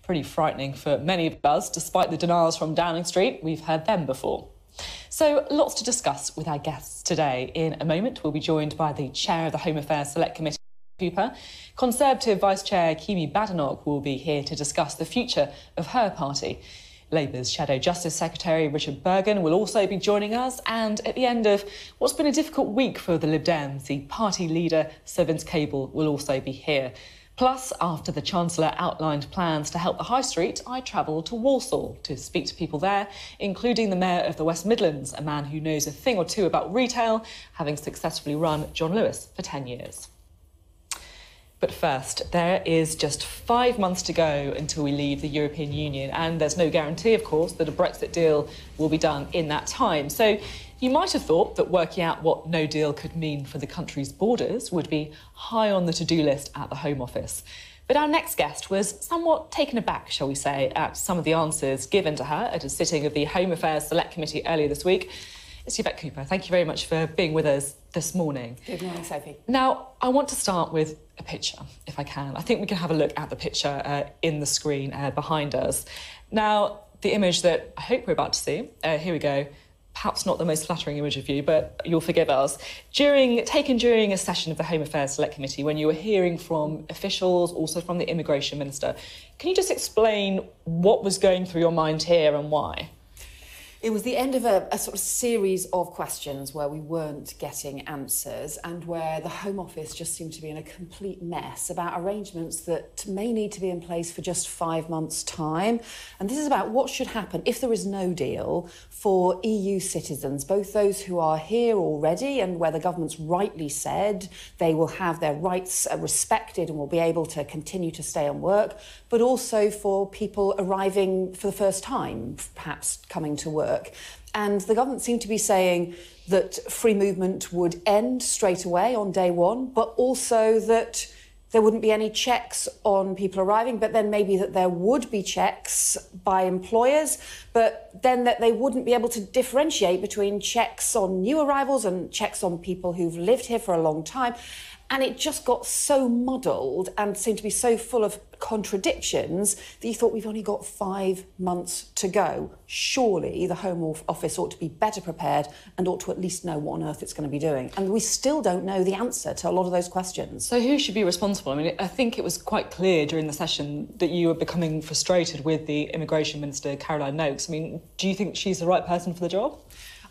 Pretty frightening for many of us, despite the denials from Downing Street. We've heard them before. So lots to discuss with our guests today. In a moment, we'll be joined by the Chair of the Home Affairs Select Committee, Cooper. Conservative Vice Chair Kemi Badenoch will be here to discuss the future of her party. Labour's Shadow Justice Secretary Richard Bergen will also be joining us, and at the end of what's been a difficult week for the Lib Dems, the party leader Sir Vince Cable will also be here. Plus, after the Chancellor outlined plans to help the High Street, I travelled to Walsall to speak to people there, including the Mayor of the West Midlands, a man who knows a thing or two about retail, having successfully run John Lewis for 10 years. But first, there is just 5 months to go until we leave the European Union, and there's no guarantee, of course, that a Brexit deal will be done in that time. So you might have thought that working out what no deal could mean for the country's borders would be high on the to-do list at the Home Office. But our next guest was somewhat taken aback, shall we say, at some of the answers given to her at a sitting of the Home Affairs Select Committee earlier this week. It's Yvette Cooper. Thank you very much for being with us this morning. Good morning, Sophie. Now, I want to start with a picture, if I can. I think we can have a look at the picture in the screen behind us. Now, the image that I hope we're about to see, here we go. Perhaps not the most flattering image of you, but you'll forgive us. Taken during a session of the Home Affairs Select Committee when you were hearing from officials, also from the Immigration Minister. Can you just explain what was going through your mind here and why? It was the end of a sort of series of questions where we weren't getting answers and where the Home Office just seemed to be in a complete mess about arrangements that may need to be in place for just 5 months' time. And this is about what should happen if there is no deal for EU citizens, both those who are here already and where the government's rightly said they will have their rights respected and will be able to continue to stay and work, but also for people arriving for the first time, perhaps coming to work. And the government seemed to be saying that free movement would end straight away on day one, but also that there wouldn't be any checks on people arriving, but then maybe that there would be checks by employers, but then that they wouldn't be able to differentiate between checks on new arrivals and checks on people who've lived here for a long time. And it just got so muddled and seemed to be so full of contradictions that you thought we've only got 5 months to go. Surely the Home Office ought to be better prepared and ought to at least know what on earth it's going to be doing. And we still don't know the answer to a lot of those questions. So who should be responsible? I mean, I think it was quite clear during the session that you were becoming frustrated with the Immigration Minister, Caroline Noakes. I mean, do you think she's the right person for the job?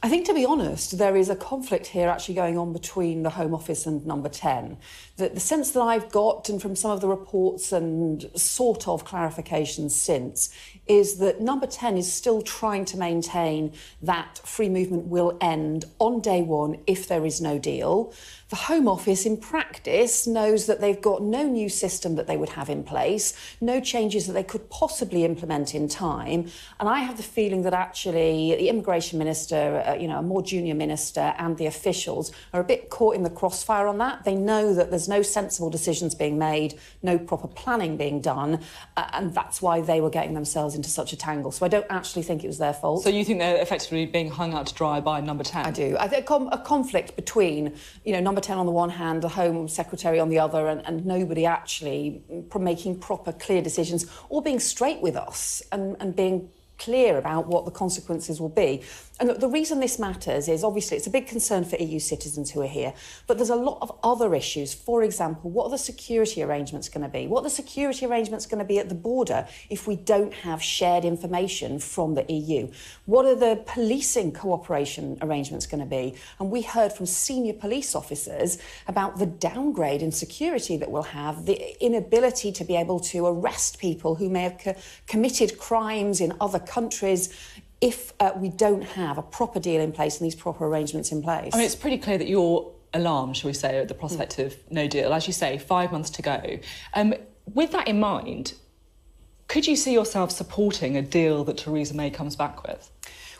I think, to be honest, there is a conflict here actually going on between the Home Office and Number 10. The sense that I've got, and from some of the reports and sort of clarifications since, is that Number 10 is still trying to maintain that free movement will end on day one if there is no deal. The Home Office, in practice, knows that they've got no new system that they would have in place, no changes that they could possibly implement in time. And I have the feeling that actually the Immigration Minister, a more junior minister, and the officials are a bit caught in the crossfire on that. They know that there's no sensible decisions being made, no proper planning being done, and that's why they were getting themselves into such a tangle. So I don't actually think it was their fault. So you think they're effectively being hung out to dry by Number 10? I do. I think a conflict between, Number 10 on the one hand, the Home Secretary on the other, and nobody actually making proper, clear decisions or being straight with us and being clear about what the consequences will be. And look, the reason this matters is obviously it's a big concern for EU citizens who are here, but there's a lot of other issues. For example, what are the security arrangements going to be? What are the security arrangements going to be at the border if we don't have shared information from the EU? What are the policing cooperation arrangements going to be? And we heard from senior police officers about the downgrade in security that we'll have, the inability to be able to arrest people who may have committed crimes in other countries if we don't have a proper deal in place and these proper arrangements in place. I mean, it's pretty clear that you're alarmed, shall we say, at the prospect of no deal. As you say, 5 months to go. With that in mind, could you see yourself supporting a deal that Theresa May comes back with?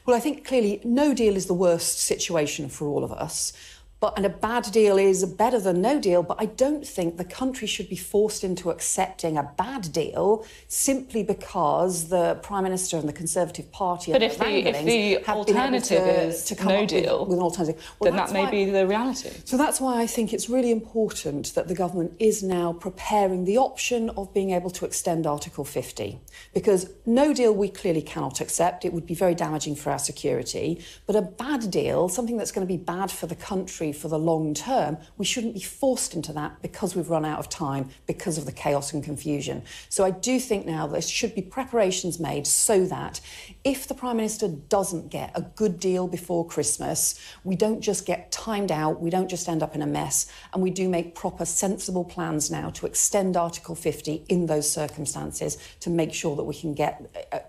Well, I think clearly no deal is the worst situation for all of us. And a bad deal is better than no deal, but I don't think the country should be forced into accepting a bad deal simply because the Prime Minister and the Conservative Party but if the alternative is no deal, with an alternative, then that may be the reality. So that's why I think it's really important that the government is now preparing the option of being able to extend Article 50, because no deal we clearly cannot accept. It would be very damaging for our security. But a bad deal, something that's going to be bad for the country for the long term, we shouldn't be forced into that because we've run out of time, because of the chaos and confusion. So I do think now there should be preparations made so that if the Prime Minister doesn't get a good deal before Christmas, we don't just get timed out, we don't just end up in a mess, and we do make proper, sensible plans now to extend Article 50 in those circumstances to make sure that we can get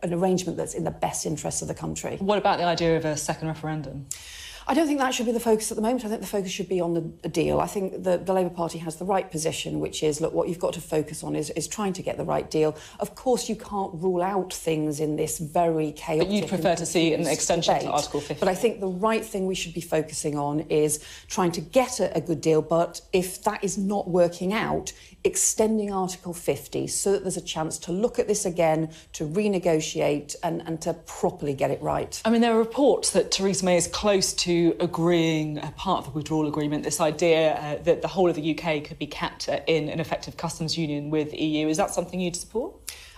an arrangement that's in the best interests of the country. What about the idea of a second referendum? I don't think that should be the focus at the moment. I think the focus should be on the deal. I think the Labour Party has the right position, which is, look, what you've got to focus on is trying to get the right deal. Of course, you can't rule out things in this very chaotic... But you'd prefer to see an extension debate. To Article 50. But I think the right thing we should be focusing on is trying to get a good deal, but if that is not working out, extending Article 50 so that there's a chance to look at this again, to renegotiate and to properly get it right. I mean, there are reports that Theresa May is close to agreeing a part of the withdrawal agreement, this idea that the whole of the UK could be kept in an effective customs union with the EU. Is that something you'd support?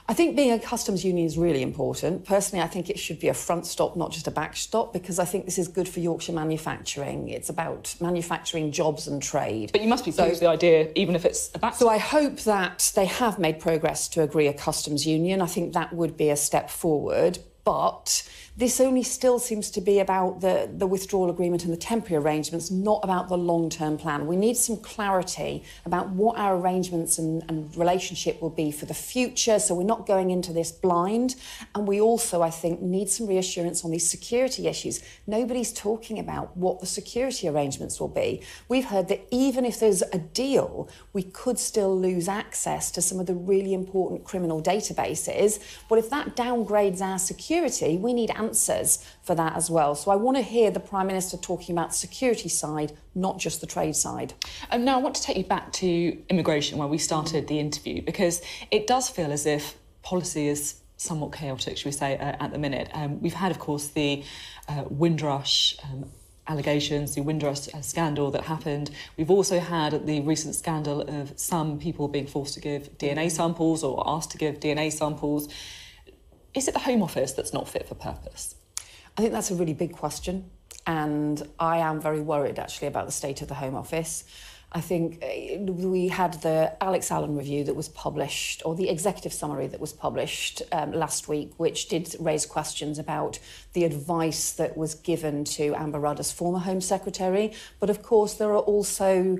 I think being a customs union is really important. Personally, I think it should be a front stop, not just a back stop, because I think this is good for Yorkshire manufacturing. It's about manufacturing, jobs and trade. But you must be pleased with the idea, even if it's a back stop. So I hope that they have made progress to agree a customs union. I think that would be a step forward. But this only still seems to be about the withdrawal agreement and the temporary arrangements, not about the long-term plan. We need some clarity about what our arrangements and relationship will be for the future, so we're not going into this blind. And we also, I think, need some reassurance on these security issues. Nobody's talking about what the security arrangements will be. We've heard that even if there's a deal, we could still lose access to some of the really important criminal databases. Well, if that downgrades our security, we need answers for that as well. So I want to hear the Prime Minister talking about the security side, not just the trade side. And now I want to take you back to immigration, where we started the interview, because it does feel as if policy is somewhat chaotic, should we say, at the minute. We've had, of course, the Windrush allegations, the Windrush scandal that happened. We've also had the recent scandal of some people being forced to give DNA samples or asked to give DNA samples. Is it the Home Office that's not fit for purpose? I think that's a really big question, and I am very worried, actually, about the state of the Home Office. I think we had the Alex Allen review that was published, or the executive summary that was published last week, which did raise questions about the advice that was given to Amber Rudd as former Home Secretary. But of course, there are also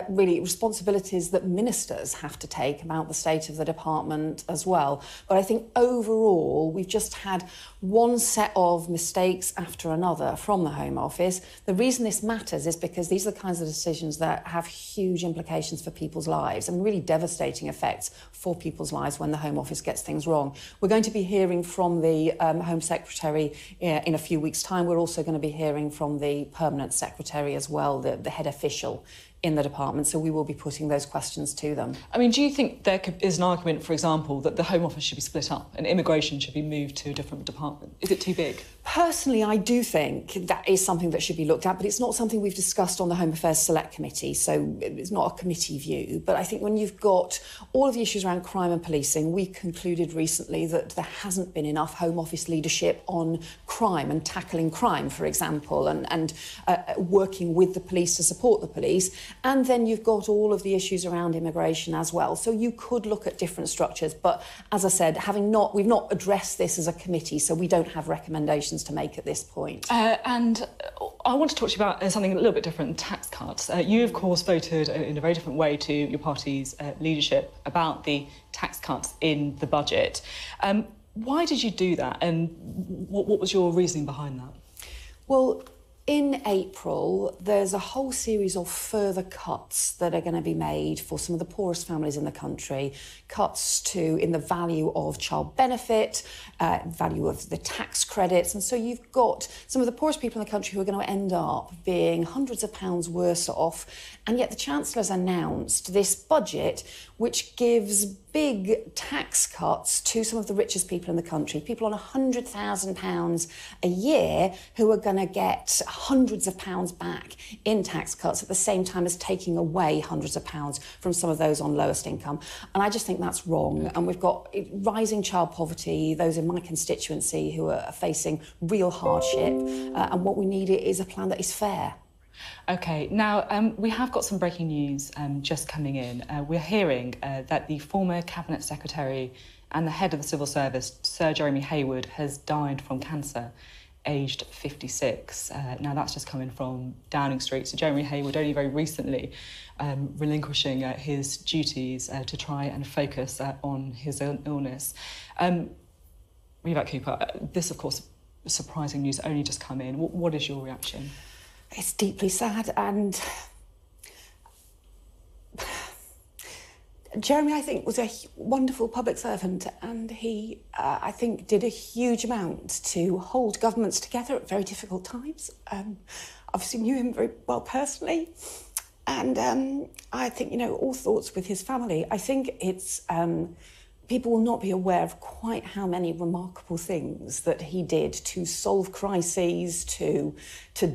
really responsibilities that ministers have to take about the state of the department as well. But I think overall, we've just had one set of mistakes after another from the Home Office. The reason this matters is because these are the kinds of decisions that have huge implications for people's lives and really devastating effects for people's lives when the Home Office gets things wrong. We're going to be hearing from the Home Secretary in a few weeks' time. We're also going to be hearing from the Permanent Secretary as well, the head official in the department, so we will be putting those questions to them. I mean, do you think there is an argument, for example, that the Home Office should be split up and immigration should be moved to a different department? Is it too big? Personally, I do think that is something that should be looked at, but it's not something we've discussed on the Home Affairs Select Committee, so it's not a committee view. But I think when you've got all of the issues around crime and policing, we concluded recently that there hasn't been enough Home Office leadership on crime and tackling crime, for example, and working with the police to support the police. And then you've got all of the issues around immigration as well. So you could look at different structures. But as I said, we've not addressed this as a committee, so we don't have recommendations to make at this point. And I want to talk to you about something a little bit different, tax cuts. You, of course, voted in a very different way to your party's leadership about the tax cuts in the budget. Why did you do that, and what was your reasoning behind that? Well, in April, there's a whole series of further cuts that are going to be made for some of the poorest families in the country. Cuts in the value of child benefit, value of the tax credits. And so you've got some of the poorest people in the country who are going to end up being hundreds of pounds worse off. And yet the Chancellor's announced this budget which gives big tax cuts to some of the richest people in the country, people on £100,000 a year who are going to get hundreds of pounds back in tax cuts at the same time as taking away hundreds of pounds from some of those on lowest income. And I just think that's wrong. And we've got rising child poverty, those in my constituency who are facing real hardship. And what we need is a plan that is fair. OK, now we have got some breaking news just coming in. We're hearing that the former Cabinet Secretary and the head of the Civil Service, Sir Jeremy Hayward, has died from cancer, aged 56. Now that's just coming from Downing Street. So Jeremy Hayward only very recently relinquishing his duties to try and focus on his illness. Vivek Cooper, this, of course, surprising news only just come in. What is your reaction? It's deeply sad, and Jeremy, I think, was a wonderful public servant, and he, I think, did a huge amount to hold governments together at very difficult times. Obviously knew him very well personally, and I think, you know, all thoughts with his family. I think it's... people will not be aware of quite how many remarkable things that he did to solve crises, to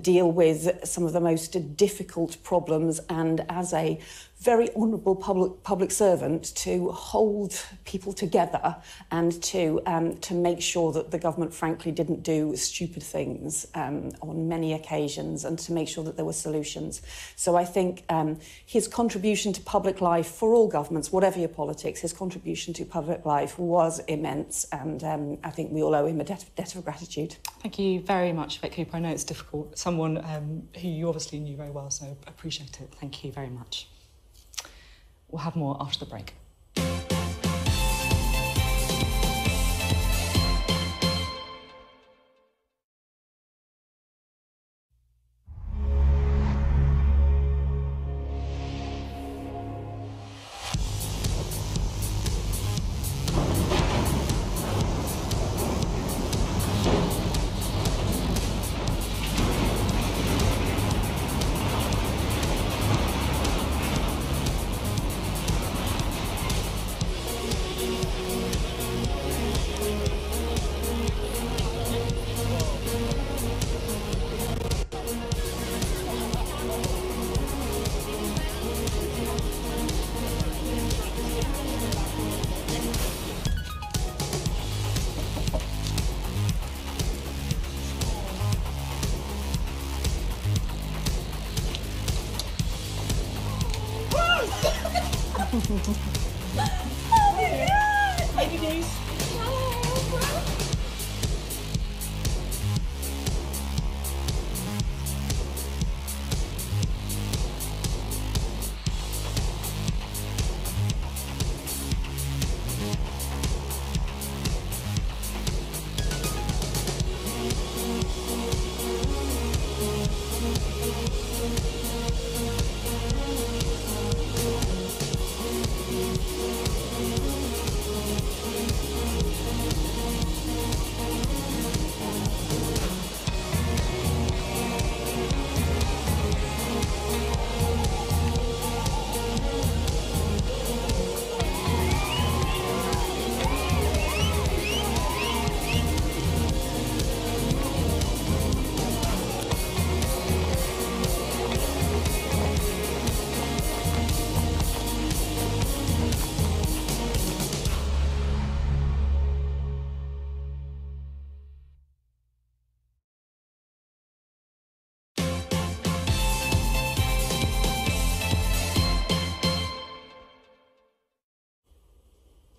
deal with some of the most difficult problems, and as a very honourable public servant to hold people together and to make sure that the government, frankly, didn't do stupid things on many occasions, and to make sure that there were solutions. So I think his contribution to public life for all governments, whatever your politics, his contribution to public life was immense, and I think we all owe him a debt of gratitude. Thank you very much, Vivek Cooper. I know it's difficult. Someone who you obviously knew very well, so appreciate it. Thank you very much. We'll have more after the break.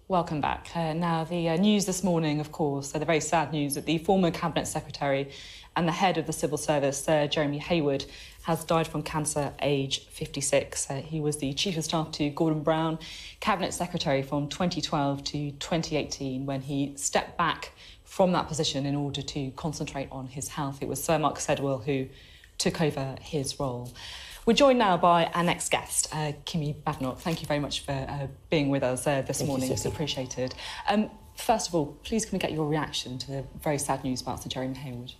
Welcome back. Now, the news this morning, of course, the very sad news that the former Cabinet Secretary and the head of the Civil Service, Sir Jeremy Hayward, has died from cancer, age 56. He was the Chief of Staff to Gordon Brown, Cabinet Secretary from 2012 to 2018, when he stepped back from that position in order to concentrate on his health. It was Sir Mark Sedwill who took over his role. We're joined now by our next guest, Kimmy Badenoch. Thank you very much for being with us this morning. It's appreciated. First of all, please can we get your reaction to the very sad news about Sir Jeremy Hayward?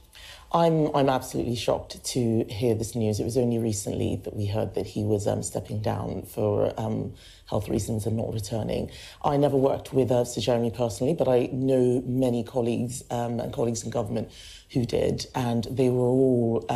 I'm absolutely shocked to hear this news. It was only recently that we heard that he was stepping down for health reasons and not returning. I never worked with Sir Jeremy personally, but I know many colleagues and colleagues in government who did, and they were all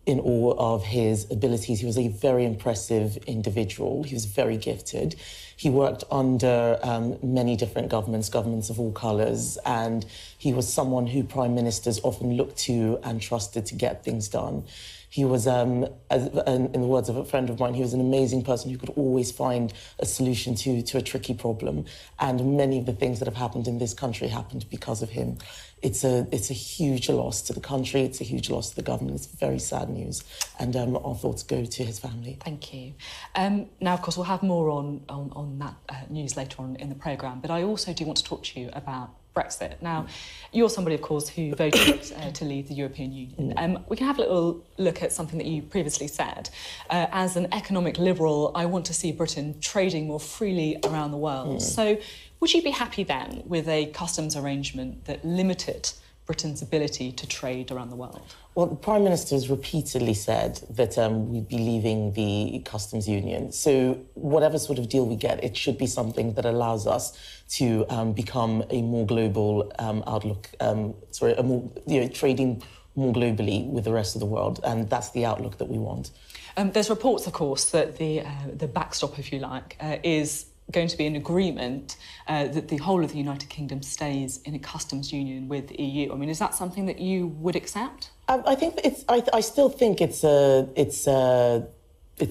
in awe of his abilities. He was a very impressive individual. He was very gifted. He worked under many different governments of all colours, and he was someone who prime ministers often looked to and trusted to get things done. He was, in the words of a friend of mine, he was an amazing person who could always find a solution to a tricky problem. And many of the things that have happened in this country happened because of him. It's a huge loss to the country. It's a huge loss to the government. It's very sad news. And our thoughts go to his family. Thank you. Now, of course, we'll have more on that news later on in the programme. But I also do want to talk to you about Brexit. Now, you're somebody, of course, who voted to leave the European Union. We can have a little look at something that you previously said. As an economic liberal, I want to see Britain trading more freely around the world. So would you be happy then with a customs arrangement that limited Britain's ability to trade around the world? Well, the Prime Minister has repeatedly said that we'd be leaving the customs union. So whatever sort of deal we get, it should be something that allows us to become a more global outlook, trading more globally with the rest of the world. And that's the outlook that we want. There's reports, of course, that the backstop, if you like, is going to be an agreement that the whole of the United Kingdom stays in a customs union with the EU. I mean, is that something that you would accept? I think I still think it's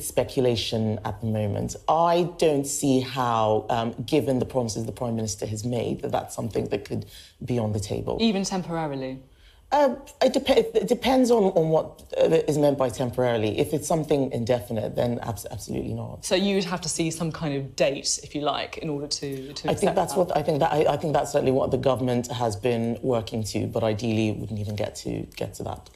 speculation at the moment. I don't see how, given the promises the Prime Minister has made, that's something that could be on the table. Even temporarily? It depends on what is meant by temporarily. If it's something indefinite, then absolutely not. So you would have to see some kind of date, if you like, in order to I think that's what I think that's certainly what the government has been working to, but ideally it wouldn't even get to that.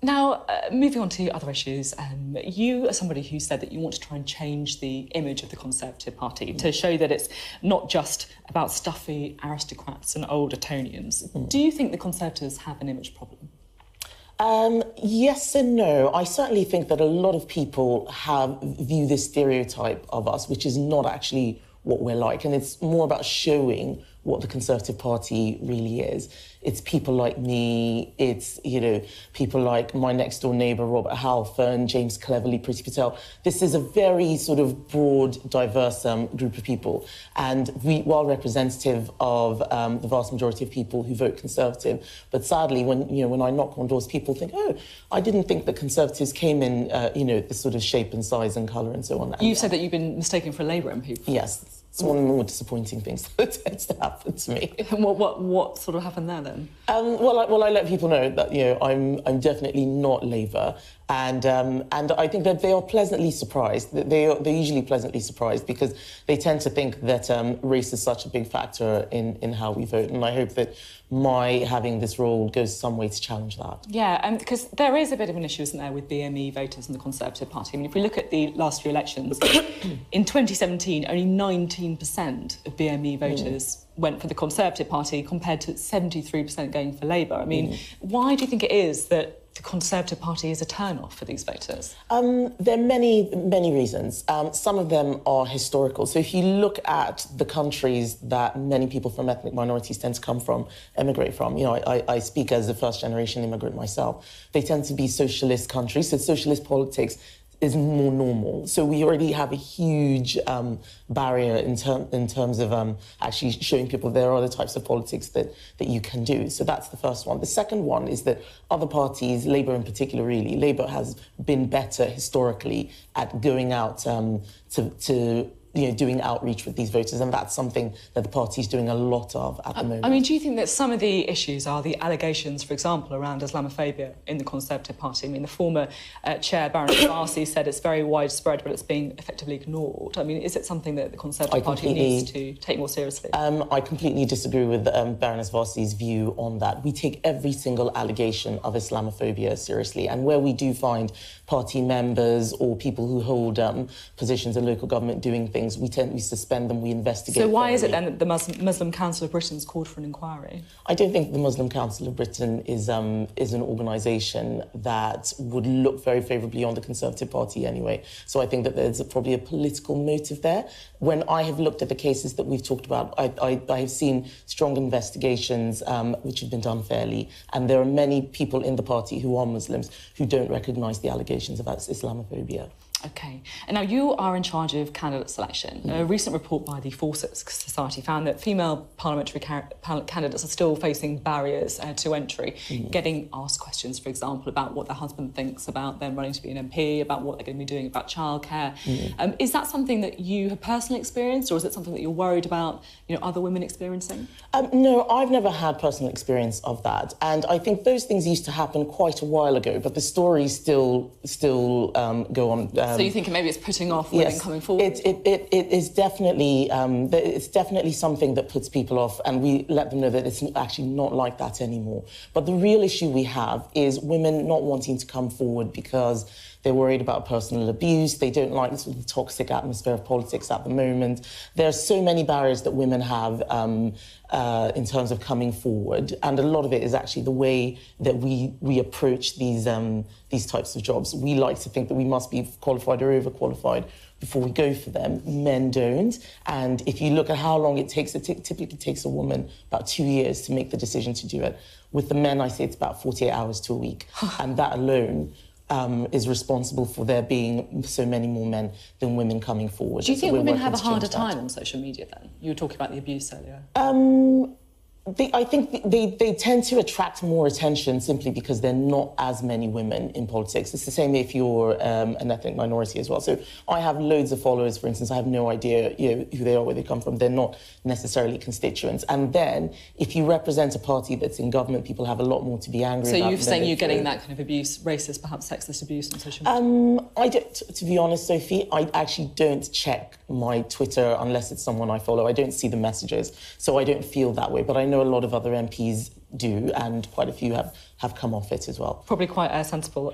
Now, moving on to other issues, you are somebody who said that you want to try and change the image of the Conservative Party to show that it's not just about stuffy aristocrats and old Etonians. Do you think the Conservatives have an image problem? Yes and no. I certainly think that a lot of people view this stereotype of us, which is not actually what we're like, and it's more about showing what the Conservative Party really is. It's people like me, it's, people like my next door neighbour, Robert Halfon, James Cleverly, Priti Patel. This is a very sort of broad, diverse group of people. And while representative of the vast majority of people who vote Conservative, but sadly, when I knock on doors, people think, oh, I didn't think that Conservatives came in, this sort of shape and size and colour and so on. You've said that you've been mistaken for a Labour MP. Yes. It's one of the more disappointing things that tends to happen to me. What sort of happened there then? Well, I let people know that I'm definitely not Labour, and I think that they are pleasantly surprised. They're usually pleasantly surprised because they tend to think that race is such a big factor in how we vote, and I hope that my having this role goes some way to challenge that. Yeah, and because there is a bit of an issue, isn't there, with BME voters and the Conservative Party. I mean, if we look at the last few elections, in 2017, only 19% of BME voters went for the Conservative Party compared to 73% going for Labour. I mean, why do you think it is that the Conservative Party is a turn-off for these voters? There are many reasons. Some of them are historical. So if you look at the countries that many people from ethnic minorities tend to emigrate from, I speak as a first-generation immigrant myself. They tend to be socialist countries, so socialist politics is more normal. So we already have a huge barrier in terms of actually showing people there are other types of politics that you can do. So that's the first one. The second one is that other parties, Labour in particular really, Labour has been better historically at going out to doing outreach with these voters, and that's something that the party is doing a lot of at the moment. I mean, do you think that some of the issues are the allegations, for example, around Islamophobia in the Conservative Party? I mean, the former chair, Baroness Darcy, said it's very widespread, but it's being effectively ignored. I mean, is it something that the Conservative Party needs to take more seriously? I completely disagree with Baroness Darcy's view on that. We take every single allegation of Islamophobia seriously, and where we do find party members or people who hold positions in local government doing things, we suspend them, we investigate. So why is it then that the Muslim Council of Britain's called for an inquiry? I don't think the Muslim Council of Britain is an organisation that would look very favourably on the Conservative Party anyway. So I think that there's probably a political motive there. When I have looked at the cases that we've talked about, I have seen strong investigations which have been done fairly, and there are many people in the party who are Muslims who don't recognise the allegations about Islamophobia. OK. And now you are in charge of candidate selection. A recent report by the Forces Society found that female parliamentary candidates are still facing barriers to entry, getting asked questions, for example, about what their husband thinks about them running to be an MP, about what they're going to be doing about childcare. Is that something that you have personally experienced, or is it something that you're worried about, other women experiencing? No, I've never had personal experience of that, and I think those things used to happen quite a while ago, but the stories still go on. So you think maybe it's putting off women coming forward? It is definitely it's definitely something that puts people off, and we let them know that it's actually not like that anymore. But the real issue we have is women not wanting to come forward because they're worried about personal abuse. They don't like the sort of toxic atmosphere of politics at the moment. There are so many barriers that women have in terms of coming forward, and a lot of it is actually the way that we approach these types of jobs. We like to think that we must be qualified or overqualified before we go for them. Men don't, and if you look at how long it takes, it typically takes a woman about 2 years to make the decision to do it. With the men, I say it's about 48 hours to a week, and that alone is responsible for there being so many more men than women coming forward. Do you think women have a harder time on social media then? You were talking about the abuse earlier. I think they tend to attract more attention simply because there are not as many women in politics. It's the same if you're an ethnic minority as well. So I have loads of followers, for instance. I have no idea who they are, where they come from. They're not necessarily constituents. And then if you represent a party that's in government, people have a lot more to be angry about. So you're saying you're getting that kind of abuse, racist, perhaps sexist abuse on social media? I don't, to be honest, Sophie, I actually don't check my Twitter unless it's someone I follow. I don't see the messages, so I don't feel that way. But I know a lot of other MPs do, and quite a few have come off it as well. Probably quite sensible.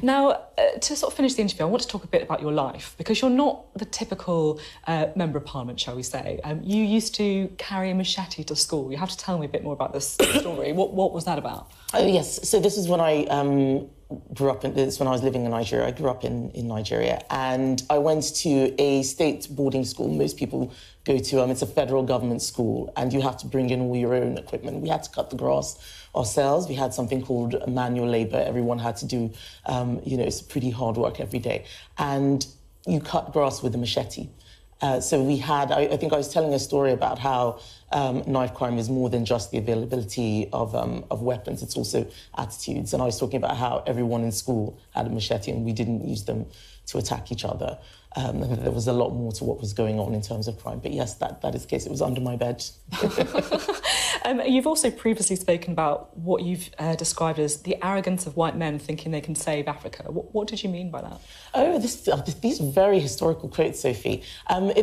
Now, to sort of finish the interview, I want to talk a bit about your life, because you're not the typical Member of Parliament, shall we say. You used to carry a machete to school. You have to tell me a bit more about this story. What was that about? Oh, yes. So this is when I grew up, this is when I was living in Nigeria. I grew up in Nigeria, and I went to a state boarding school. Most people go to, it's a federal government school, and you have to bring in all your own equipment. We had to cut the grass ourselves. We had something called manual labour. Everyone had to do, it's pretty hard work every day. And you cut grass with a machete. So we had, I think I was telling a story about how knife crime is more than just the availability of weapons, it's also attitudes. And I was talking about how everyone in school had a machete and we didn't use them to attack each other. And there was a lot more to what was going on in terms of crime. But yes, that is the case. It was under my bed. You've also previously spoken about what you've described as the arrogance of white men thinking they can save Africa. What did you mean by that? Oh, these are very historical quotes, Sophie.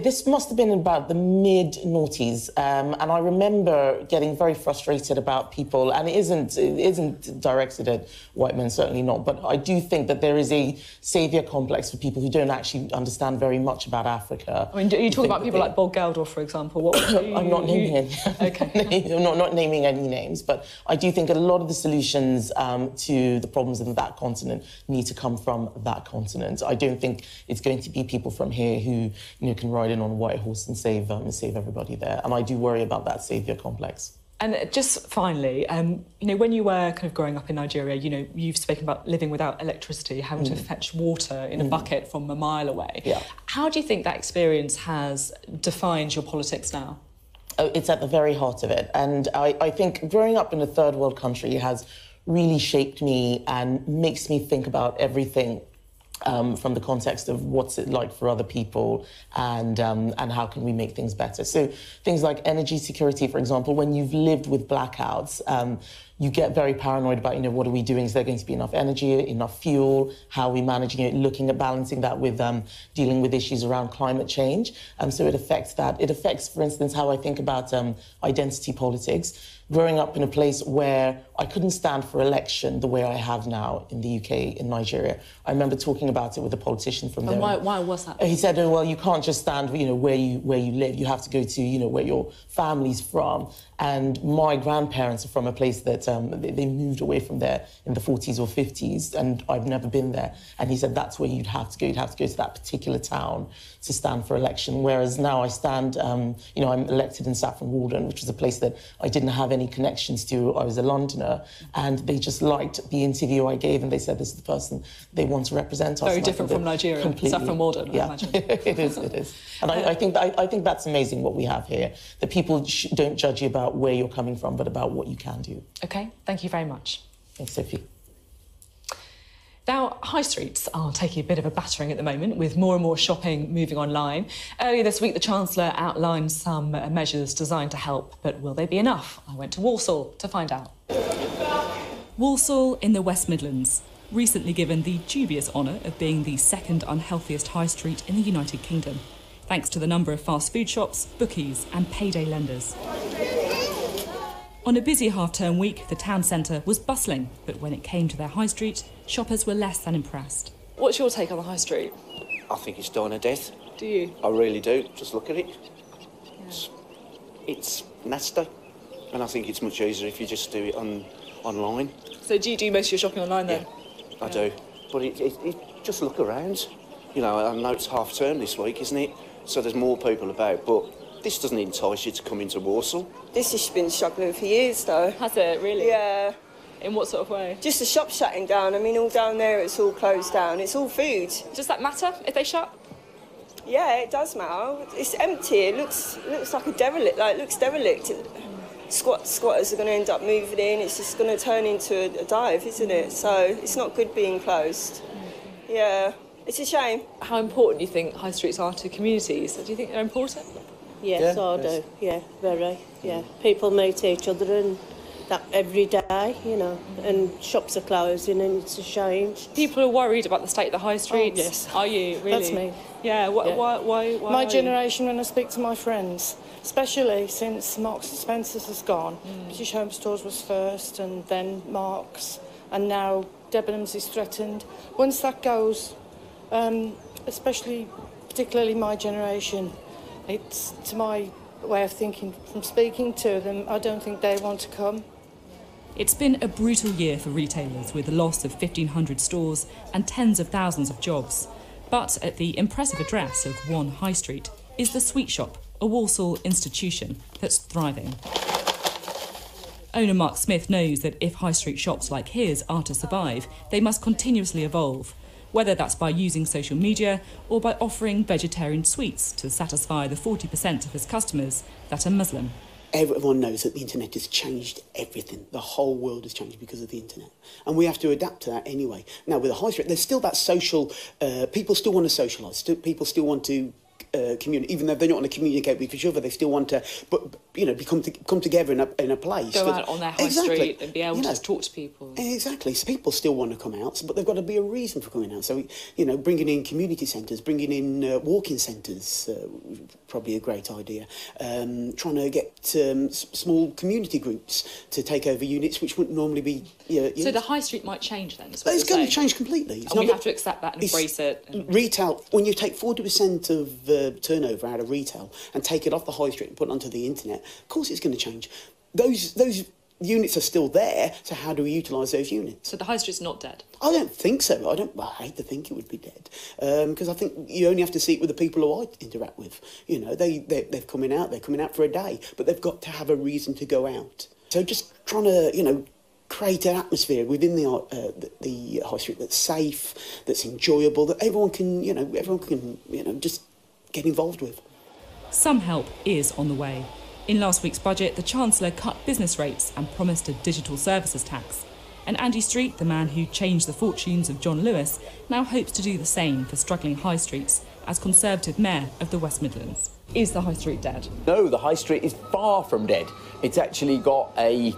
This must have been about the mid-noughties, and I remember getting very frustrated about people, and it isn't directed at white men, certainly not, but I do think that there is a saviour complex for people who don't actually understand very much about Africa. I mean, are you talking about people like Bob Geldof, for example? I'm not naming any. Okay. I'm not naming any names, but I do think a lot of the solutions to the problems in that continent need to come from that continent. I don't think it's going to be people from here who can ride in on a white horse and save everybody there. And I do worry about that saviour complex. And just finally, when you were kind of growing up in Nigeria, you've spoken about living without electricity, having to fetch water in a bucket from a mile away. Yeah. How do you think that experience has defined your politics now? Oh, it's at the very heart of it. And I think growing up in a third world country has really shaped me and makes me think about everything from the context of what's it like for other people and how can we make things better. So things like energy security, for example, when you've lived with blackouts, you get very paranoid about, what are we doing? Is there going to be enough energy, enough fuel? How are we managing it? Looking at balancing that with dealing with issues around climate change. So it affects that. It affects, for instance, how I think about identity politics. Growing up in a place where I couldn't stand for election the way I have now in the UK, in Nigeria. I remember talking about it with a politician from there. And why was that? He said, well, you can't just stand, where you live. You have to go to, where your family's from. And my grandparents are from a place that they moved away from there in the 40s or 50s, and I've never been there. And he said that's where you'd have to go. You'd have to go to that particular town to stand for election. Whereas now I stand, I'm elected in Saffron Walden, which was a place that I didn't have any connections to. I was a Londoner, and they just liked the interview I gave, and they said this is the person they want to represent us. Very different from Nigeria. Completely. Saffron Walden, I imagine. It is. And I think that's amazing what we have here. That people don't judge you about where you're coming from, but about what you can do. OK, thank you very much. Thanks, Sophie. Now, high streets are taking a bit of a battering at the moment, with more and more shopping moving online. Earlier this week, the Chancellor outlined some measures designed to help, but will they be enough? I went to Walsall to find out. Walsall in the West Midlands, recently given the dubious honour of being the second unhealthiest high street in the United Kingdom, thanks to the number of fast food shops, bookies and payday lenders. On a busy half-term week, the town centre was bustling, but when it came to their high street, shoppers were less than impressed. What's your take on the high street? I think it's dying a death. Do you? I really do. Just look at it. Yeah. It's nasty. And I think it's much easier if you just do it online. So do you do most of your shopping online then? Yeah, I do. But it just look around. I know it's half-term this week, isn't it? So there's more people about, but this doesn't entice you to come into Walsall. This has been struggling for years, though. Has it, really? Yeah. In what sort of way? Just the shop shutting down. I mean, all down there, it's all closed down. It's all food. Does that matter if they shut? Yeah, it does matter. It's empty. It looks like a derelict. It looks derelict. Squatters are going to end up moving in. It's just going to turn into a dive, isn't it? So it's not good being closed. Yeah, it's a shame. How important do you think high streets are to communities? Do you think they're important? Yes, I do. Yeah, very. Yeah, people meet each other and that every day, and shops are closing, and it's a shame. People are worried about the state of the high streets. Oh, yes. Are you really? That's me. Yeah. Why? My generation, when I speak to my friends, especially since Marks and Spencer's has gone, British Home Stores was first, and then Marks, and now Debenhams is threatened. Once that goes, particularly my generation, it's, to my way of thinking, from speaking to them, I don't think they want to come. It's been a brutal year for retailers, with the loss of 1,500 stores and tens of thousands of jobs. But at the impressive address of One High Street is the Sweet Shop, a Walsall institution that's thriving. Owner Mark Smith knows that if high street shops like his are to survive, they must continuously evolve, whether that's by using social media or by offering vegetarian sweets to satisfy the 40% of his customers that are Muslim. Everyone knows that the internet has changed everything. The whole world has changed because of the internet. And we have to adapt to that anyway. Now, with the high street, there's still that social... people still want to socialise. People still want to communicate. Even though they don't want to communicate with each other, they still want to, come together in a place. Go out on their high street and be able to talk to people. Exactly. So people still want to come out, but they've got to be a reason for coming out. So, bringing in community centres, bringing in walking centres, probably a great idea. Trying to get small community groups to take over units which wouldn't normally be... So the high street might change then? It's going to change completely. And we have to accept that and embrace it. Retail, when you take 40% of turnover out of retail and take it off the high street and put it onto the internet, of course it's going to change. Those units are still there, so how do we utilise those units? So the high street's not dead? I don't think so. I hate to think it would be dead, because I think you only have to see it with the people who I interact with. They're coming out. They're coming out for a day, but they've got to have a reason to go out. So just trying to, create an atmosphere within the high street that's safe, that's enjoyable, that everyone can just get involved with. Some help is on the way. In last week's budget, the Chancellor cut business rates and promised a digital services tax. And Andy Street, the man who changed the fortunes of John Lewis, now hopes to do the same for struggling high streets as Conservative Mayor of the West Midlands. Is the High Street dead? No, the High Street is far from dead. It's actually got a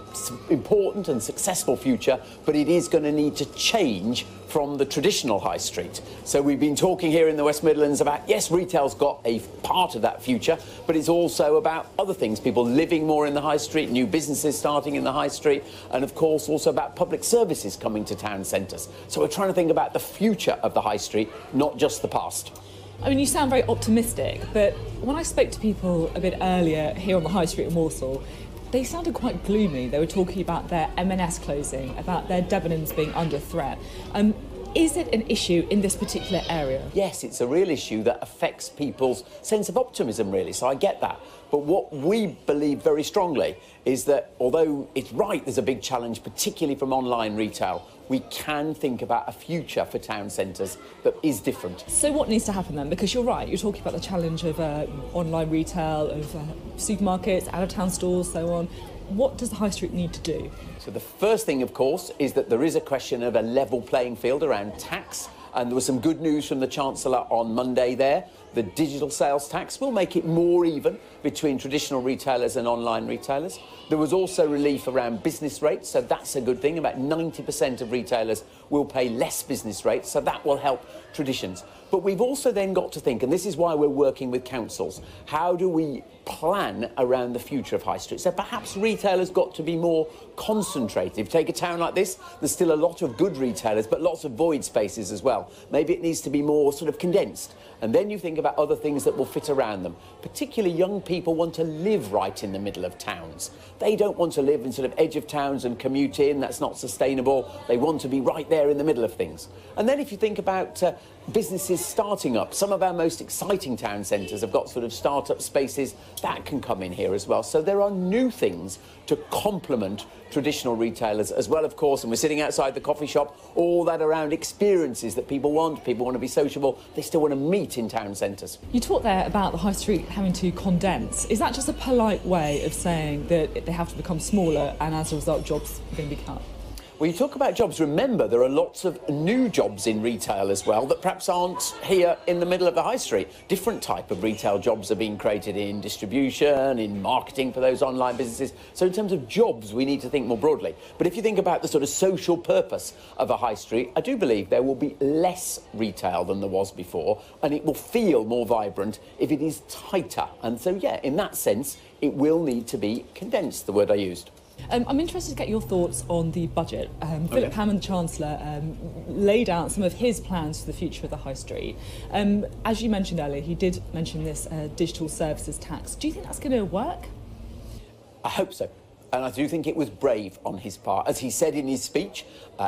important and successful future, but it is going to need to change from the traditional High Street. So we've been talking here in the West Midlands about, yes, retail's got a part of that future, but it's also about other things, people living more in the High Street, new businesses starting in the High Street, and of course also about public services coming to town centres. So we're trying to think about the future of the High Street, not just the past. I mean, you sound very optimistic, but when I spoke to people a bit earlier here on the High Street in Walsall, they sounded quite gloomy. They were talking about their M&S closing, about their Debenhams being under threat. Is it an issue in this particular area? Yes, it's a real issue that affects people's sense of optimism, really, so I get that. But what we believe very strongly is that although it's right there's a big challenge, particularly from online retail, we can think about a future for town centres that is different. So what needs to happen then? Because you're right, you're talking about the challenge of online retail, of supermarkets, out-of-town stores, so on. What does the High Street need to do? So the first thing, of course, is that there is a question of a level playing field around tax. And there was some good news from the Chancellor on Monday there. The digital sales tax will make it more even between traditional retailers and online retailers. There was also relief around business rates, so that's a good thing. About 90% of retailers will pay less business rates, so that will help traditions. But we've also then got to think, and this is why we're working with councils, how do we plan around the future of High Street? So perhaps retailers got to be more concentrated. If you take a town like this, there's still a lot of good retailers, but lots of void spaces as well. Maybe it needs to be more sort of condensed. And then you think about other things that will fit around them. Particularly young people want to live right in the middle of towns. They don't want to live in sort of edge of towns and commute in. That's not sustainable. They want to be right there in the middle of things. And then if you think about businesses starting up, some of our most exciting town centres have got sort of start-up spaces that can come in here as well. So there are new things to complement traditional retailers as well, of course, and we're sitting outside the coffee shop, all that around experiences that people want to be sociable, they still want to meet in town centres. You talked there about the High Street having to condense. Is that just a polite way of saying that they have to become smaller and as a result jobs are going to be cut? When you talk about jobs, remember there are lots of new jobs in retail as well that perhaps aren't here in the middle of the High Street. Different type of retail jobs are being created in distribution, in marketing for those online businesses. So in terms of jobs, we need to think more broadly. But if you think about the sort of social purpose of a High Street, I do believe there will be less retail than there was before, and it will feel more vibrant if it is tighter. And so, yeah, in that sense, it will need to be condensed, the word I used. I'm interested to get your thoughts on the budget. Philip Hammond, the Chancellor, laid out some of his plans for the future of the High Street. As you mentioned earlier, he did mention this digital services tax. Do you think that's going to work? I hope so. And I do think it was brave on his part. As he said in his speech,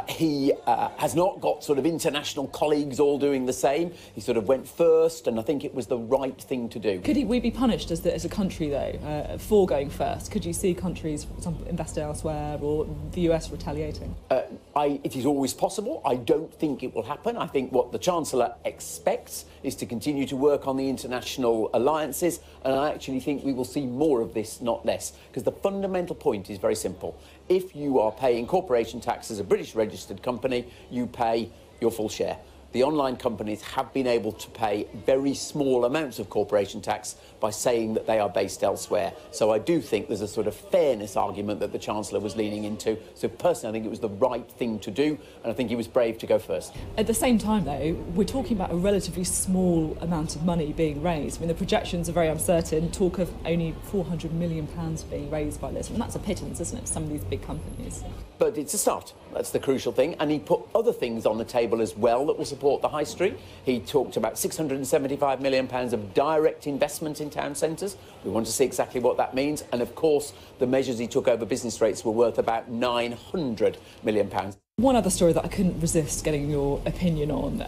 he has not got sort of international colleagues all doing the same. He sort of went first, and I think it was the right thing to do. Could we be punished as a country, though, for going first? Could you see countries, for example, invest elsewhere, or the US retaliating? It is always possible. I don't think it will happen. I think what the Chancellor expects is to continue to work on the international alliances, and I actually think we will see more of this, not less, because the fundamental point is very simple. If you are paying corporation tax as a British registered company, you pay your full share. The online companies have been able to pay very small amounts of corporation tax by saying that they are based elsewhere. So I do think there's a sort of fairness argument that the Chancellor was leaning into. So personally, I think it was the right thing to do, and I think he was brave to go first. At the same time, though, we're talking about a relatively small amount of money being raised. I mean, the projections are very uncertain. Talk of only £400 million being raised by this. And that's a pittance, isn't it, for some of these big companies? But it's a start. That's the crucial thing. And he put other things on the table as well that will support the High Street. He talked about £675 million of direct investment in town centres. We want to see exactly what that means. And of course, the measures he took over business rates were worth about £900 million. One other story that I couldn't resist getting your opinion on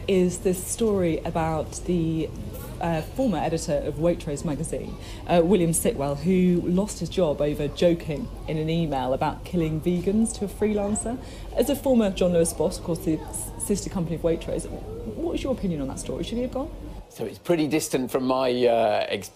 is this story about the former editor of Waitrose magazine, William Sitwell, who lost his job over joking in an email about killing vegans to a freelancer. As a former John Lewis boss, of course, the sister company of Waitrose, what is your opinion on that story? Should he have gone? So it's pretty distant from my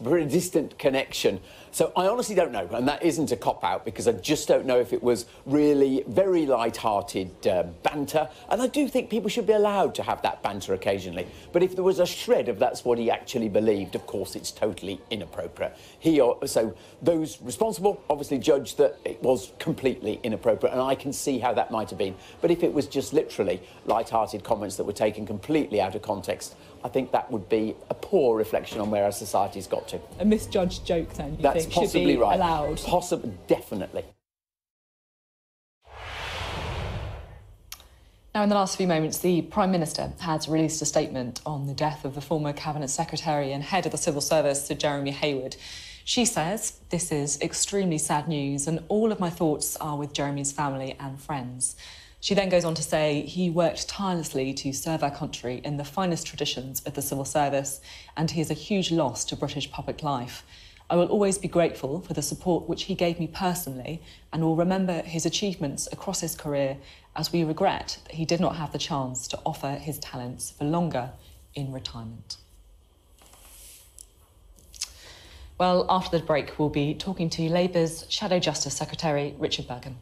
pretty distant connection. So I honestly don't know, and that isn't a cop-out, because I just don't know if it was really very light-hearted banter, and I do think people should be allowed to have that banter occasionally. But if there was a shred of that's what he actually believed, of course it's totally inappropriate. So those responsible obviously judged that it was completely inappropriate, and I can see how that might have been. But if it was just literally light-hearted comments that were taken completely out of context, I think that would be a poor reflection on where our society's got to. A misjudged joke, then, you That's think, possibly should be right. allowed? Possibly, definitely. Now, in the last few moments, the Prime Minister has released a statement on the death of the former Cabinet Secretary and head of the Civil Service, Sir Jeremy Hayward. She says, "This is extremely sad news, and all of my thoughts are with Jeremy's family and friends." She then goes on to say he worked tirelessly to serve our country in the finest traditions of the civil service, and he is a huge loss to British public life. I will always be grateful for the support which he gave me personally, and will remember his achievements across his career, as we regret that he did not have the chance to offer his talents for longer in retirement. Well, after the break, we'll be talking to Labour's Shadow Justice Secretary, Richard Bergen.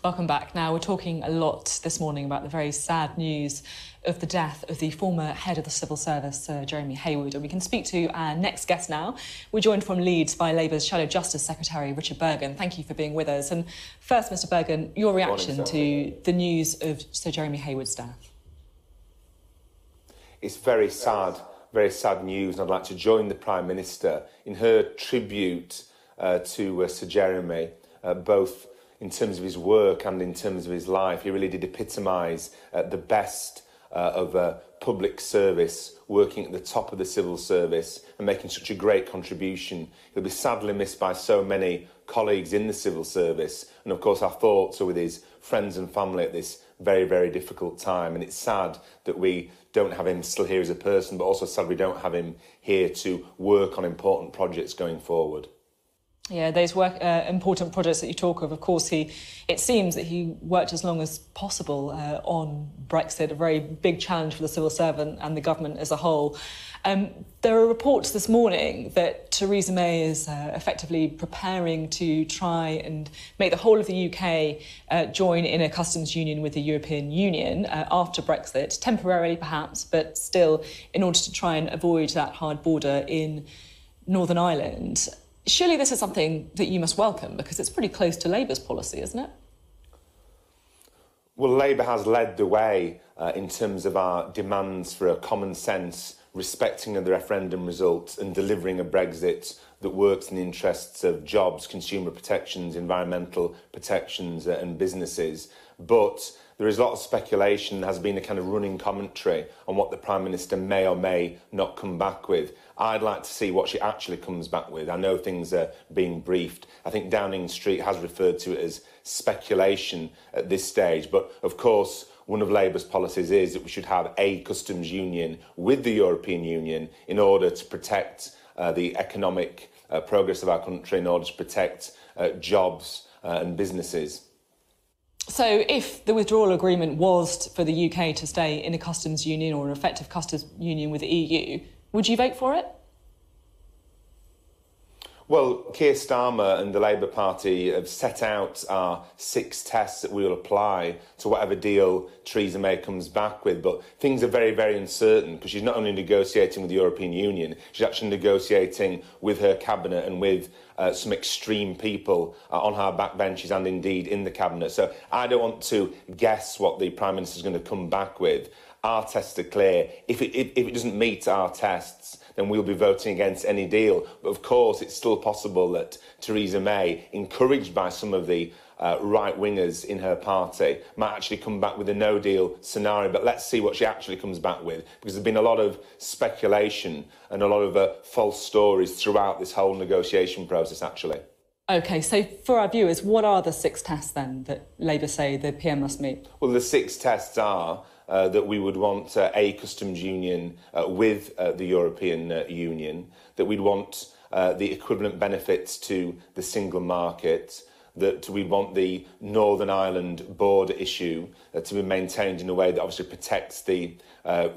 Welcome back. Now, we're talking a lot this morning about the very sad news of the death of the former head of the civil service, Sir Jeremy Hayward. And we can speak to our next guest now. We're joined from Leeds by Labour's Shadow Justice Secretary, Richard Bergen. Thank you for being with us. And first, Mr Bergen, your reaction to the news of Sir Jeremy Hayward's death? It's very sad very sad news, and I'd like to join the Prime Minister in her tribute to Sir Jeremy, both in terms of his work and in terms of his life. He really did epitomise the best of public service, working at the top of the civil service and making such a great contribution. He'll be sadly missed by so many colleagues in the civil service, and of course our thoughts are with his friends and family at this very, very difficult time. And it's sad that we don't have him still here as a person, but also sad we don't have him here to work on important projects going forward. Yeah, those important projects that you talk of course, it seems that he worked as long as possible on Brexit, a very big challenge for the civil servant and the government as a whole. There are reports this morning that Theresa May is effectively preparing to try and make the whole of the UK join in a customs union with the European Union after Brexit, temporarily perhaps, but still in order to try and avoid that hard border in Northern Ireland. Surely this is something that you must welcome, because it's pretty close to Labour's policy, isn't it? Well, Labour has led the way in terms of our demands for a common sense, respecting of the referendum results and delivering a Brexit that works in the interests of jobs, consumer protections, environmental protections and businesses. But there is a lot of speculation, has been a kind of running commentary on what the Prime Minister may or may not come back with. I'd like to see what she actually comes back with. I know things are being briefed. I think Downing Street has referred to it as speculation at this stage. But of course, one of Labour's policies is that we should have a customs union with the European Union in order to protect the economic progress of our country, in order to protect jobs and businesses. So if the withdrawal agreement was for the UK to stay in a customs union or an effective customs union with the EU, would you vote for it? Well, Keir Starmer and the Labour Party have set out our 6 tests that we will apply to whatever deal Theresa May comes back with. But things are very, very uncertain, because she's not only negotiating with the European Union, she's actually negotiating with her cabinet and with some extreme people on her backbenches and indeed in the cabinet. So I don't want to guess what the Prime Minister is going to come back with. Our tests are clear. If it doesn't meet our tests, then we'll be voting against any deal. But of course, it's still possible that Theresa May, encouraged by some of the right-wingers in her party, might actually come back with a no-deal scenario. But let's see what she actually comes back with, because there's been a lot of speculation and a lot of false stories throughout this whole negotiation process, actually. OK, so for our viewers, what are the 6 tests, then, that Labour say the PM must meet? Well, the 6 tests are that we would want a customs union with the European Union, that we'd want the equivalent benefits to the single market, that we want the Northern Ireland border issue to be maintained in a way that obviously protects the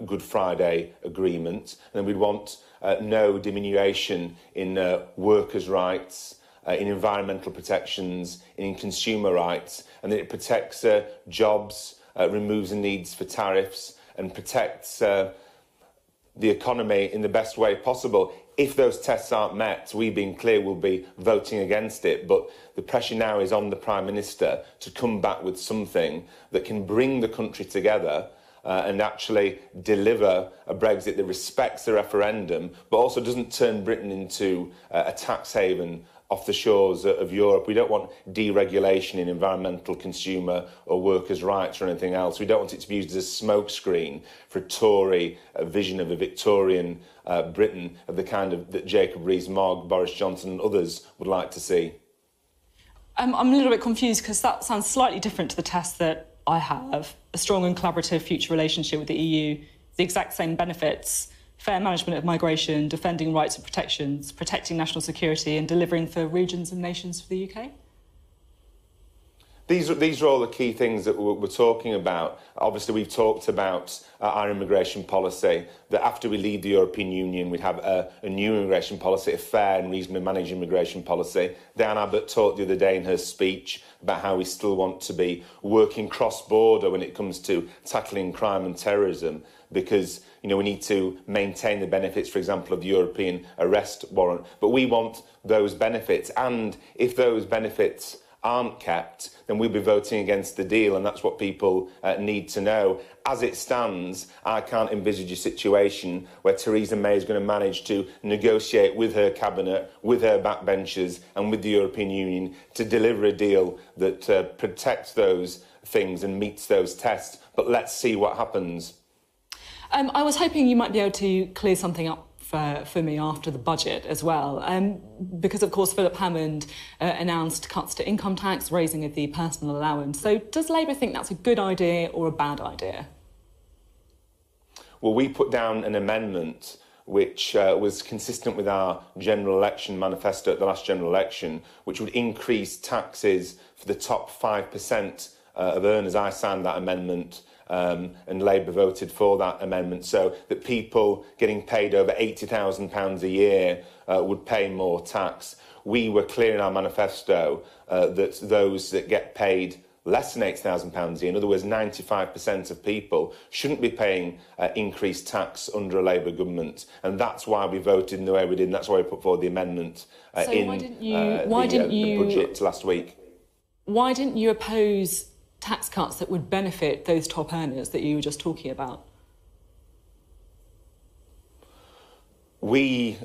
Good Friday Agreement, and then we'd want no diminution in workers' rights, in environmental protections, in consumer rights, and that it protects jobs, removes the needs for tariffs and protects the economy in the best way possible. If those tests aren't met, we, being clear, will be voting against it. But the pressure now is on the Prime Minister to come back with something that can bring the country together and actually deliver a Brexit that respects the referendum, but also doesn't turn Britain into a tax haven off the shores of Europe. We don't want deregulation in environmental, consumer or workers' rights or anything else. We don't want it to be used as a smokescreen for a Tory vision of a Victorian Britain of the kind of that Jacob Rees-Mogg, Boris Johnson and others would like to see. I'm a little bit confused, because that sounds slightly different to the test that I have. A strong and collaborative future relationship with the EU, the exact same benefits, fair management of migration, defending rights and protections, protecting national security and delivering for regions and nations for the UK? These are all the key things that we're talking about. Obviously, we've talked about our immigration policy, that after we leave the European Union, we'd have a new immigration policy, a fair and reasonably managed immigration policy. Diane Abbott talked the other day in her speech about how we still want to be working cross-border when it comes to tackling crime and terrorism, because we need to maintain the benefits, for example, of the European arrest warrant. But we want those benefits, and if those benefits aren't kept, then we'll be voting against the deal, and that's what people need to know. As it stands, I can't envisage a situation where Theresa May is going to manage to negotiate with her cabinet, with her backbenchers and with the European Union to deliver a deal that protects those things and meets those tests. But let's see what happens. I was hoping you might be able to clear something up for me after the budget as well, because of course Philip Hammond announced cuts to income tax, raising of the personal allowance. So does Labour think that's a good idea or a bad idea? Well, we put down an amendment which was consistent with our general election manifesto at the last general election, which would increase taxes for the top 5% of earners. I signed that amendment. And Labour voted for that amendment, so that people getting paid over £80,000 a year would pay more tax. We were clear in our manifesto that those that get paid less than £80,000 a year, in other words 95% of people, shouldn't be paying increased tax under a Labour government, and that's why we voted in the way we did, and that's why we put forward the amendment in the budget last week. Why didn't you oppose tax cuts that would benefit those top earners that you were just talking about? We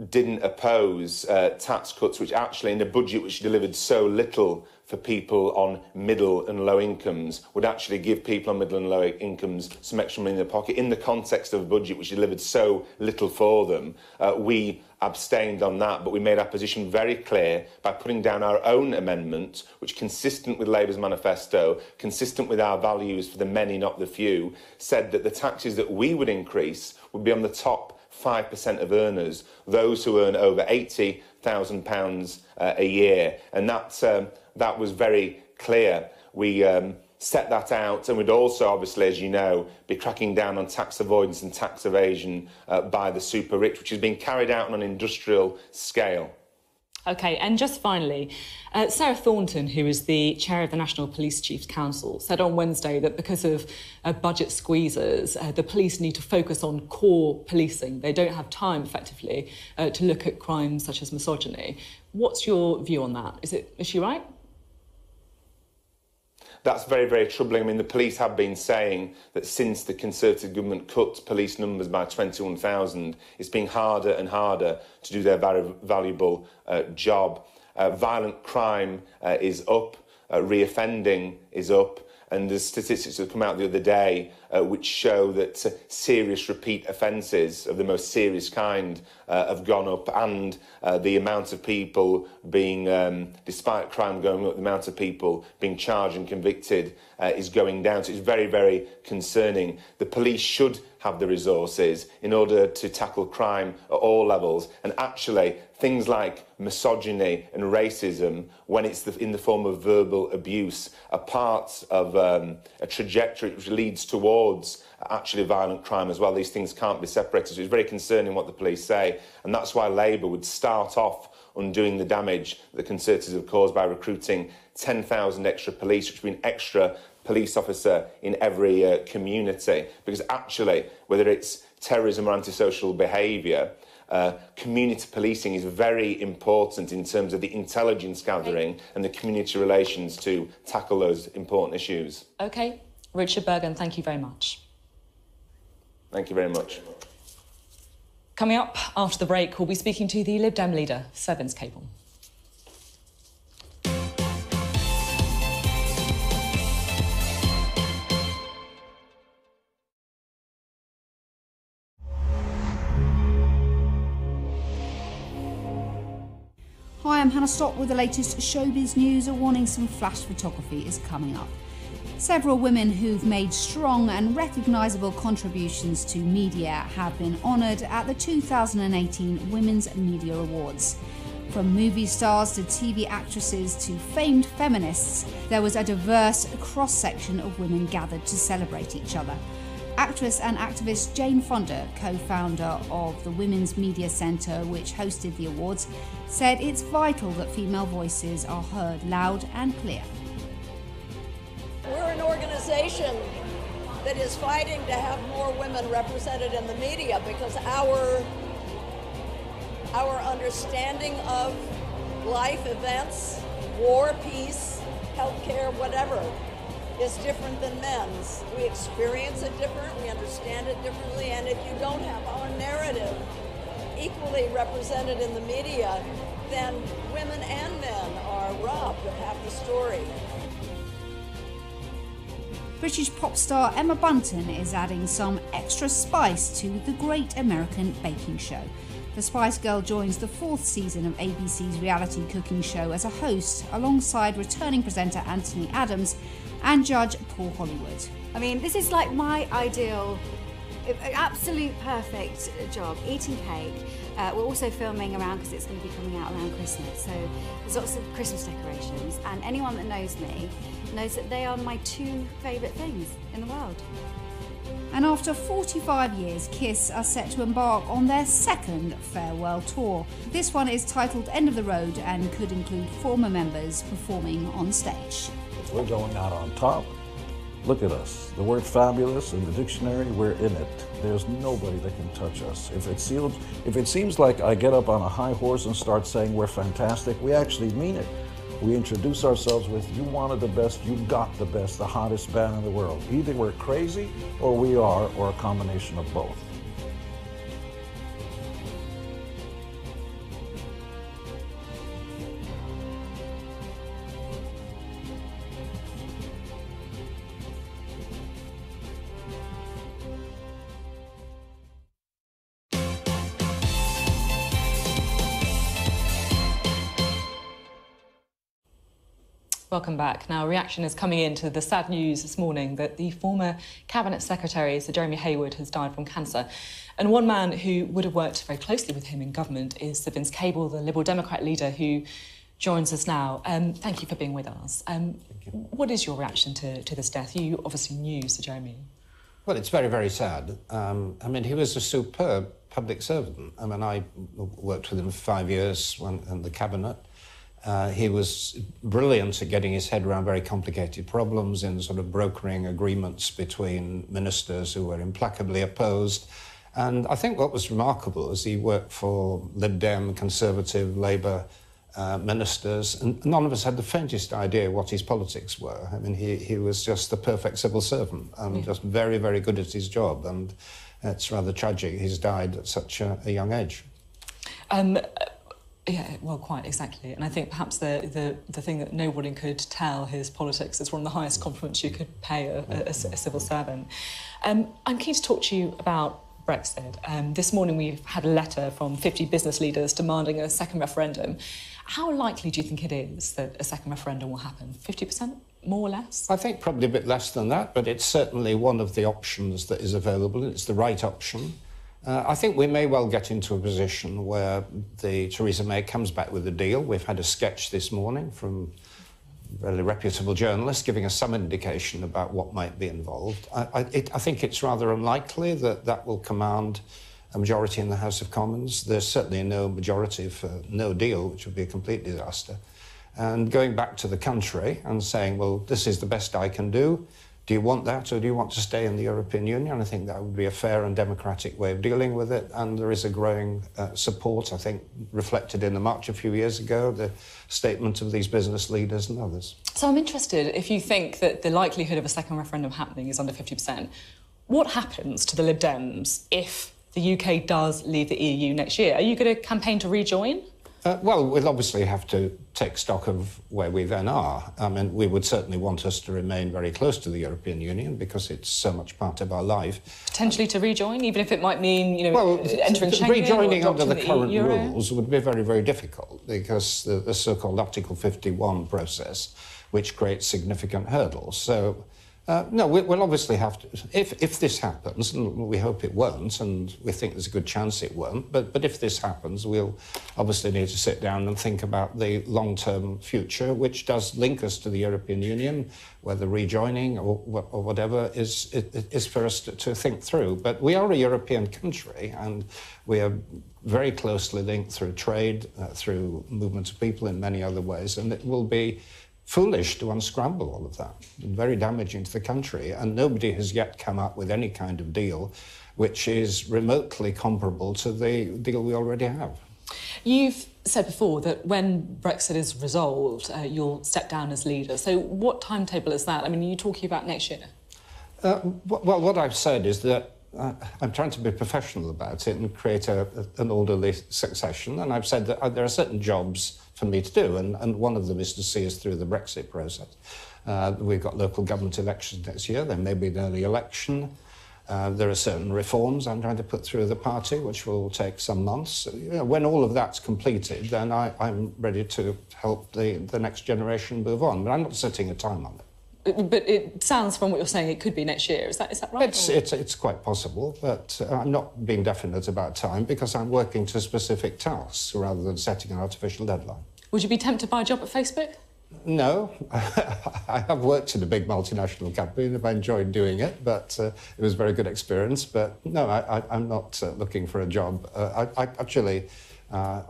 didn't oppose tax cuts which actually, in a budget which delivered so little for people on middle and low incomes, would actually give people on middle and low incomes some extra money in their pocket. In the context of a budget which delivered so little for them, we abstained on that, but we made our position very clear by putting down our own amendment, which, consistent with Labour's manifesto, consistent with our values for the many, not the few, said that the taxes that we would increase would be on the top 5% of earners, those who earn over £80,000 a year. And that was very clear. We set that out, and we'd also, obviously, as you know, be cracking down on tax avoidance and tax evasion by the super rich, which is being carried out on an industrial scale. OK, and just finally, Sarah Thornton, who is the chair of the National Police Chiefs Council, said on Wednesday that because of budget squeezes, the police need to focus on core policing. They don't have time, effectively, to look at crimes such as misogyny. What's your view on that? Is she right? That's very, very troubling. I mean, the police have been saying that since the Conservative government cut police numbers by 21,000, it's been harder and harder to do their very valuable job. Violent crime is up, reoffending is up, and the statistics that come out the other day which show that serious repeat offences of the most serious kind have gone up, and the amount of people being, despite crime going up, the amount of people being charged and convicted is going down. So it's very, very concerning. The police should have the resources in order to tackle crime at all levels, and actually things like misogyny and racism, when it's in the form of verbal abuse, are part of a trajectory which leads towards actually violent crime as well. These things can't be separated. So it's very concerning what the police say, and that's why Labour would start off undoing the damage that the Conservatives have caused by recruiting 10,000 extra police, which would be an extra police officer in every community. Because actually, whether it's terrorism or antisocial behaviour, community policing is very important in terms of the intelligence gathering and the community relations to tackle those important issues. OK. Richard Bergen, thank you very much. Thank you very much. Coming up after the break, we'll be speaking to the Lib Dem leader, Sir Vince Cable. Hi, I'm Hannah Stott with the latest showbiz news. A warning: some flash photography is coming up. Several women who've made strong and recognisable contributions to media have been honoured at the 2018 Women's Media Awards. From movie stars to TV actresses to famed feminists, there was a diverse cross-section of women gathered to celebrate each other. Actress and activist Jane Fonda, co-founder of the Women's Media Centre, which hosted the awards, said it's vital that female voices are heard loud and clear. We're an organization that is fighting to have more women represented in the media because our understanding of life events war, peace, healthcare, whatever, is different than men's. We experience it different, we understand it differently, and if you don't have our narrative equally represented in the media, then women and men are robbed of half the story. British pop star Emma Bunton is adding some extra spice to the Great American Baking Show. The Spice Girl joins the 4th season of ABC's reality cooking show as a host, alongside returning presenter Anthony Adams and judge Paul Hollywood. I mean, this is like my ideal, absolute perfect job, eating cake. We're also filming around, because it's going to be coming out around Christmas, so there's lots of Christmas decorations, and anyone that knows me knows that they are my 2 favourite things in the world. And after 45 years, Kiss are set to embark on their 2nd farewell tour. This one is titled End of the Road and could include former members performing on stage. We're going out on top. Look at us. The word fabulous in the dictionary, we're in it. There's nobody that can touch us. If it seems like I get up on a high horse and start saying we're fantastic, we actually mean it. We introduce ourselves with, you wanted the best, you got the best, the hottest band in the world. Either we're crazy, or we are, or a combination of both. Welcome back. Now, reaction is coming in to the sad news this morning that the former Cabinet Secretary, Sir Jeremy Hayward, has died from cancer. And one man who would have worked very closely with him in government is Sir Vince Cable, the Liberal Democrat leader, who joins us now. Thank you for being with us. What is your reaction to this death? You obviously knew Sir Jeremy. Well, it's very, very sad. I mean, he was a superb public servant. I mean, I worked with him for 5 years in the Cabinet. He was brilliant at getting his head around very complicated problems in sort of brokering agreements between ministers who were implacably opposed. And I think what was remarkable is he worked for Lib Dem, Conservative, Labour ministers, and none of us had the faintest idea what his politics were. I mean, he was just the perfect civil servant and just very, very good at his job. And it's rather tragic he's died at such a young age. Yeah, well, quite exactly. And I think perhaps the thing that nobody could tell his politics is one of the highest compliments you could pay a civil servant. I'm keen to talk to you about Brexit. This morning we've had a letter from 50 business leaders demanding a second referendum. How likely do you think it is that a second referendum will happen? 50%? More or less? I think probably a bit less than that, but it's certainly one of the options that is available. It's the right option. I think we may well get into a position where Theresa May comes back with a deal. We've had a sketch this morning from a very reputable journalist giving us some indication about what might be involved. I think it's rather unlikely that that will command a majority in the House of Commons. There's certainly no majority for no deal, which would be a complete disaster. And going back to the country and saying, well, this is the best I can do. Do you want that, or do you want to stay in the European Union? I think that would be a fair and democratic way of dealing with it, and there is a growing support, I think, reflected in the march a few years ago, the statement of these business leaders and others. So I'm interested, if you think that the likelihood of a second referendum happening is under 50%, what happens to the Lib Dems if the UK does leave the EU next year? Are you going to campaign to rejoin? Well, we'll obviously have to take stock of where we then are. I mean, we would certainly want us to remain very close to the European Union because it's so much part of our life. Potentially to rejoin, even if it might mean, you know, entering Schengen? Rejoining under the current rules would be very, very difficult because the so-called Article 51 process, which creates significant hurdles. So, no, we'll obviously have to... If this happens, and we hope it won't, and we think there's a good chance it won't, but if this happens, we'll obviously need to sit down and think about the long-term future, which does link us to the European Union, whether rejoining or whatever is for us to think through. But we are a European country, and we are very closely linked through trade, through movement of people in many other ways, and it will be foolish to unscramble all of that, and very damaging to the country. And nobody has yet come up with any kind of deal which is remotely comparable to the deal we already have. You've said before that when Brexit is resolved, you'll step down as leader. So what timetable is that? I mean, are you talking about next year? Well, what I've said is that I'm trying to be professional about it and create an orderly succession. And I've said that there are certain jobs for me to do, and one of them is to see us through the Brexit process. We've got local government elections next year. There may be an early election. There are certain reforms I'm trying to put through the party, which will take some months. When all of that's completed, then I'm ready to help the next generation move on. But I'm not setting a time on it. But it sounds from what you're saying it could be next year. Is that right? It's quite possible, but I'm not being definite about time because I'm working to specific tasks rather than setting an artificial deadline. Would you be tempted by a job at Facebook? No. I have worked in a big multinational company and I've enjoyed doing it, but it was a very good experience. But no, I'm not looking for a job. I actually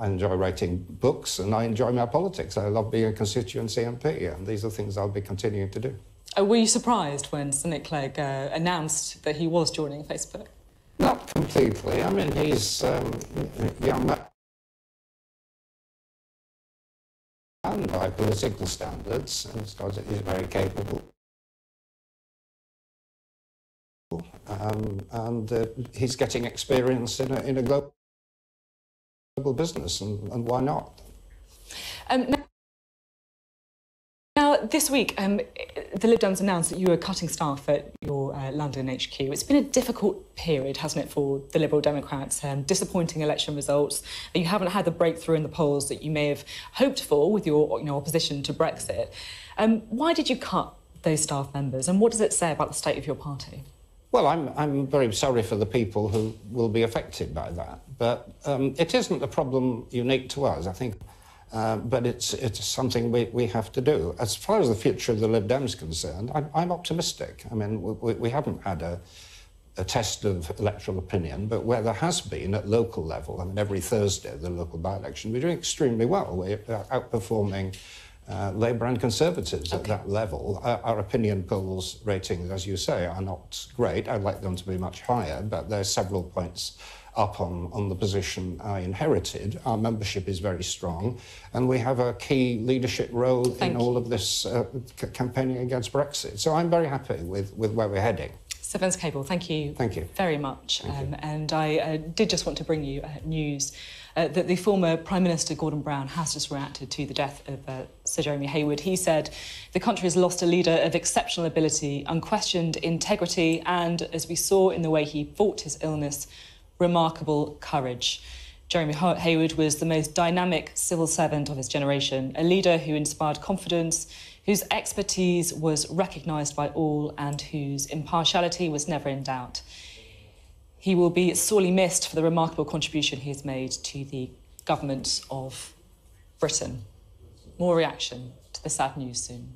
enjoy writing books and I enjoy my politics. I love being a constituency MP, and these are things I'll be continuing to do. Were you surprised when Sir Nick Clegg announced that he was joining Facebook? Not completely. I mean, he's young man by political standards, and he's very capable. And he's getting experience in a global business, and why not? Now, this week, the Lib Dems announced that you were cutting staff at your London HQ. It's been a difficult period, hasn't it, for the Liberal Democrats? Disappointing election results. You haven't had the breakthrough in the polls that you may have hoped for with your opposition to Brexit. Why did you cut those staff members, and what does it say about the state of your party? Well, I'm very sorry for the people who will be affected by that, but it isn't a problem unique to us, I think. But it's something we have to do. As far as the future of the Lib Dems is concerned, I'm optimistic. I mean, we haven't had a test of electoral opinion, but where there has been at local level, I mean, every Thursday, the local by-election, we're doing extremely well. We're outperforming Labour and Conservatives at that level. Our opinion polls ratings, as you say, are not great. I'd like them to be much higher, but there's several points up on the position I inherited. Our membership is very strong, and we have a key leadership role in all of this campaigning against Brexit. So I'm very happy with where we're heading. Sir Vince Cable, thank you very much. And I did just want to bring you news that the former Prime Minister Gordon Brown has just reacted to the death of Sir Jeremy Hayward. He said the country has lost a leader of exceptional ability, unquestioned integrity, and, as we saw in the way he fought his illness, remarkable courage. Jeremy Hayward was the most dynamic civil servant of his generation, a leader who inspired confidence, whose expertise was recognised by all, and whose impartiality was never in doubt. He will be sorely missed for the remarkable contribution he has made to the government of Britain. More reaction to the sad news soon.